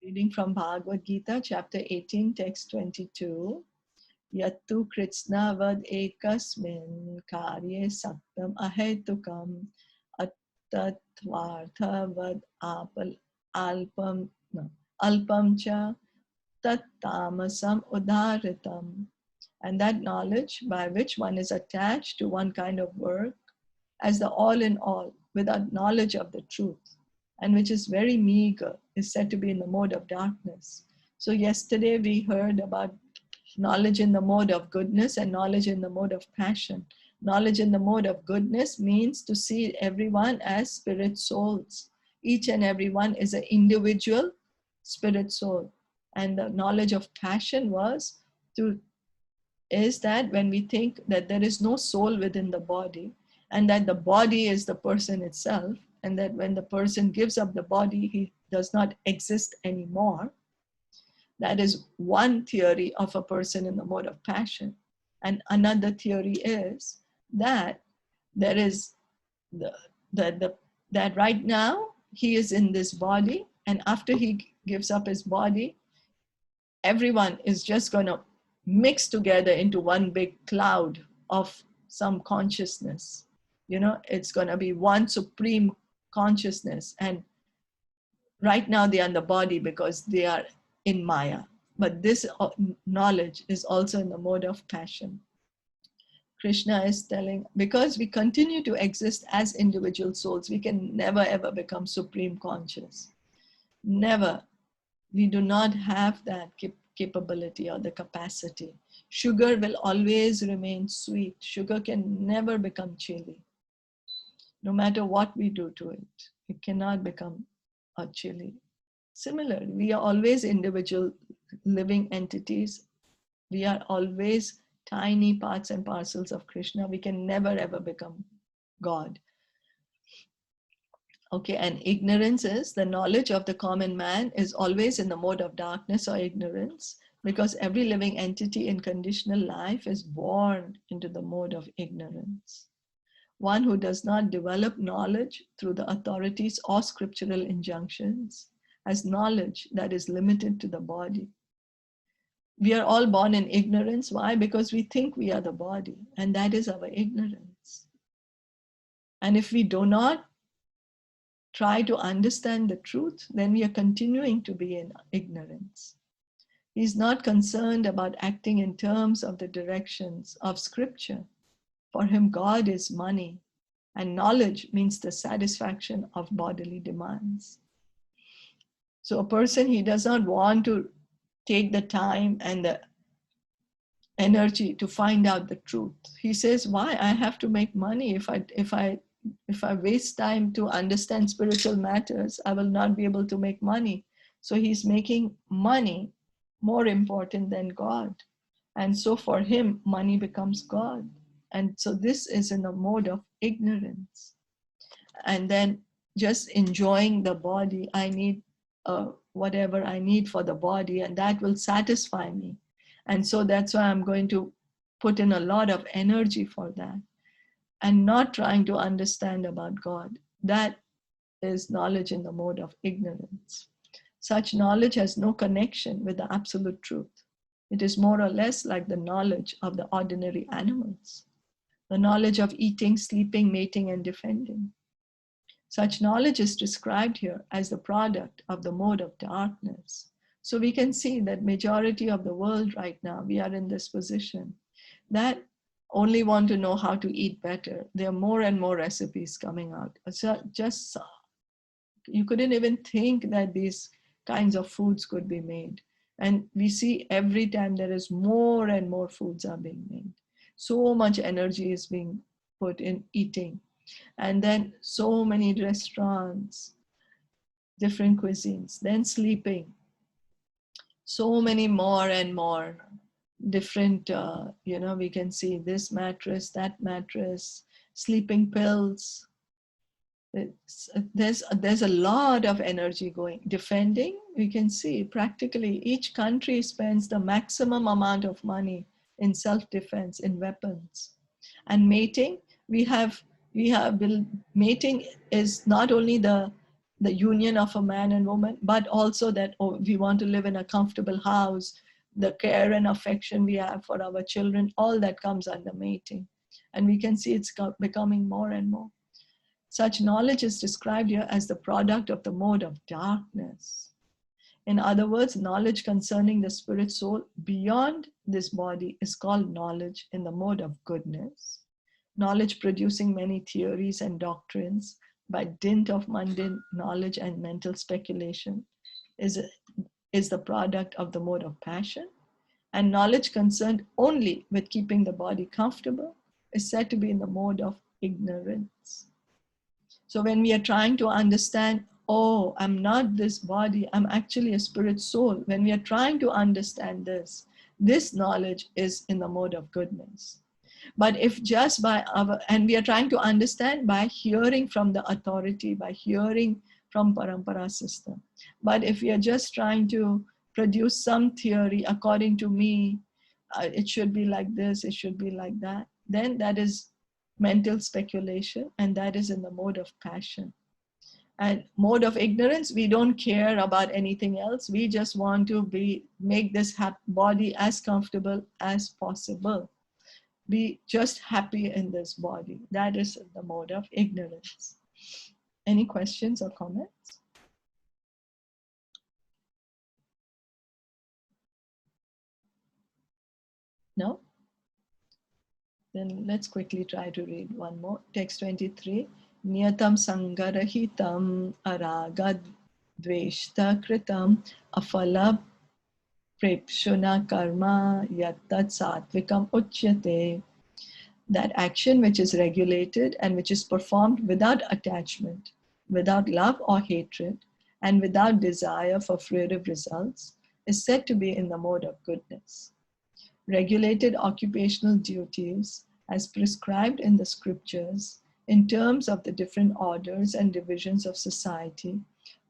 Reading from Bhagavad Gita, chapter 18, text 22. Yattu Krishna vad ekasmin karye saktam ahetukam attatvartha vad alpam alpam cha tattamasam udharitam. And that knowledge by which one is attached to one kind of work as the all in all without knowledge of the truth, and which is very meager, is said to be in the mode of darkness. So yesterday we heard about knowledge in the mode of goodness and knowledge in the mode of passion. Knowledge in the mode of goodness means to see everyone as spirit souls. Each and every one is an individual spirit soul. And the knowledge of passion is that when we think that there is no soul within the body, and that the body is the person itself, and that when the person gives up the body, he does not exist anymore. That is one theory of a person in the mode of passion. And another theory is that there is that right now he is in this body, and after he gives up his body, everyone is just going to mix together into one big cloud of some consciousness. You know, it's going to be one supreme consciousness. And right now they are in the body because they are in Maya. But this knowledge is also in the mode of passion. Krishna is telling, because we continue to exist as individual souls, we can never ever become supreme conscious. Never. We do not have that capability or the capacity. Sugar will always remain sweet. Sugar can never become chili. No matter what we do to it, it cannot become a chili. Similarly, we are always individual living entities. We are always tiny parts and parcels of Krishna. We can never ever become God. Okay, and ignorance is the knowledge of the common man is always in the mode of darkness or ignorance, because every living entity in conditional life is born into the mode of ignorance. One who does not develop knowledge through the authorities or scriptural injunctions has knowledge that is limited to the body. We are all born in ignorance. Why? Because we think we are the body, and that is our ignorance. And if we do not try to understand the truth, then we are continuing to be in ignorance. He's not concerned about acting in terms of the directions of scripture. For him, God is money, and knowledge means the satisfaction of bodily demands. So a person, he does not want to take the time and the energy to find out the truth. He says, why? I have to make money. If I waste time to understand spiritual matters, I will not be able to make money. So he's making money more important than God. And so for him, money becomes God. And so this is in a mode of ignorance. And then just enjoying the body, I need whatever I need for the body, and that will satisfy me. And so that's why I'm going to put in a lot of energy for that, and not trying to understand about God. That is knowledge in the mode of ignorance. Such knowledge has no connection with the absolute truth. It is more or less like the knowledge of the ordinary animals, the knowledge of eating, sleeping, mating, and defending. Such knowledge is described here as the product of the mode of darkness. So we can see that majority of the world right now, we are in this position that only want to know how to eat better. There are more and more recipes coming out. So just, you couldn't even think that these kinds of foods could be made. And we see every time there is more and more foods are being made. So much energy is being put in eating. And then so many restaurants, different cuisines, then sleeping. So many more and more different, we can see this mattress, that mattress, sleeping pills. There's a lot of energy going. Defending, we can see practically each country spends the maximum amount of money in self-defense, in weapons. And mating, mating is not only the the union of a man and woman, but also that we want to live in a comfortable house, the care and affection we have for our children, all that comes under mating. And we can see it's becoming more and more. Such knowledge is described here as the product of the mode of darkness. In other words, knowledge concerning the spirit soul beyond this body is called knowledge in the mode of goodness. Knowledge producing many theories and doctrines by dint of mundane knowledge and mental speculation is the product of the mode of passion. And knowledge concerned only with keeping the body comfortable is said to be in the mode of ignorance. So when we are trying to understand, oh, I'm not this body, I'm actually a spirit soul. When we are trying to understand this knowledge is in the mode of goodness. But if just by and we are trying to understand by hearing from the authority, by hearing from parampara system. But if we are just trying to produce some theory according to me, it should be like this, it should be like that, then that is mental speculation, and that is in the mode of passion. And mode of ignorance, we don't care about anything else. We just want to make this body as comfortable as possible. Be just happy in this body. That is the mode of ignorance. Any questions or comments? No? Then let's quickly try to read one more. Text 23. Niyatam sangarahitam aragad dveshta kritam afala prepshuna karma yattat satvikam uchyate. That action which is regulated and which is performed without attachment, without love or hatred, and without desire for fruitive results is said to be in the mode of goodness. Regulated occupational duties as prescribed in the scriptures in terms of the different orders and divisions of society,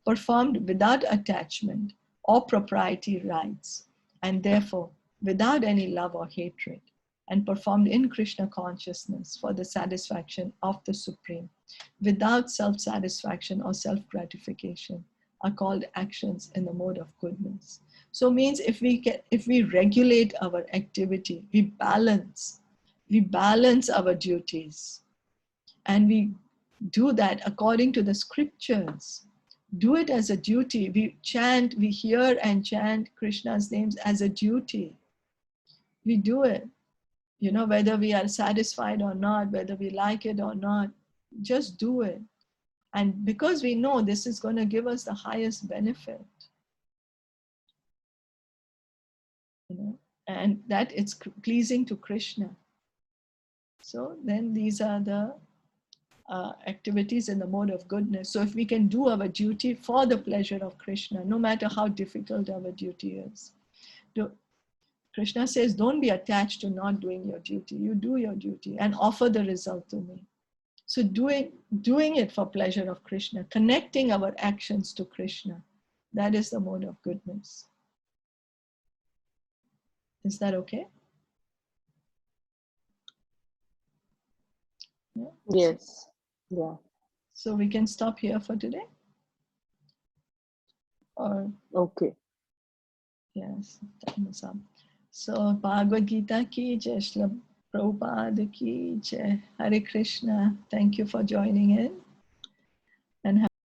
performed without attachment or propriety rights, and therefore without any love or hatred, and performed in Krishna consciousness for the satisfaction of the Supreme, without self-satisfaction or self-gratification, are called actions in the mode of goodness. So means if we regulate our activity, we balance our duties, and we do that according to the scriptures. Do it as a duty. We hear and chant Krishna's names as a duty. We do it. You know, whether we are satisfied or not, whether we like it or not, just do it. And because we know this is going to give us the highest benefit, you know, and that it's pleasing to Krishna. So then these are the activities in the mode of goodness. So if we can do our duty for the pleasure of Krishna, no matter how difficult our duty is. Krishna says, don't be attached to not doing your duty. You do your duty and offer the result to me. So doing it for pleasure of Krishna, connecting our actions to Krishna, that is the mode of goodness. Is that okay? Yeah. Yes. Yeah. So we can stop here for today? Or Okay. yes, time is up. So Bhagavad Gita ki jai, Srila Prabhupada ki jai. Hare Krishna. Thank you for joining in.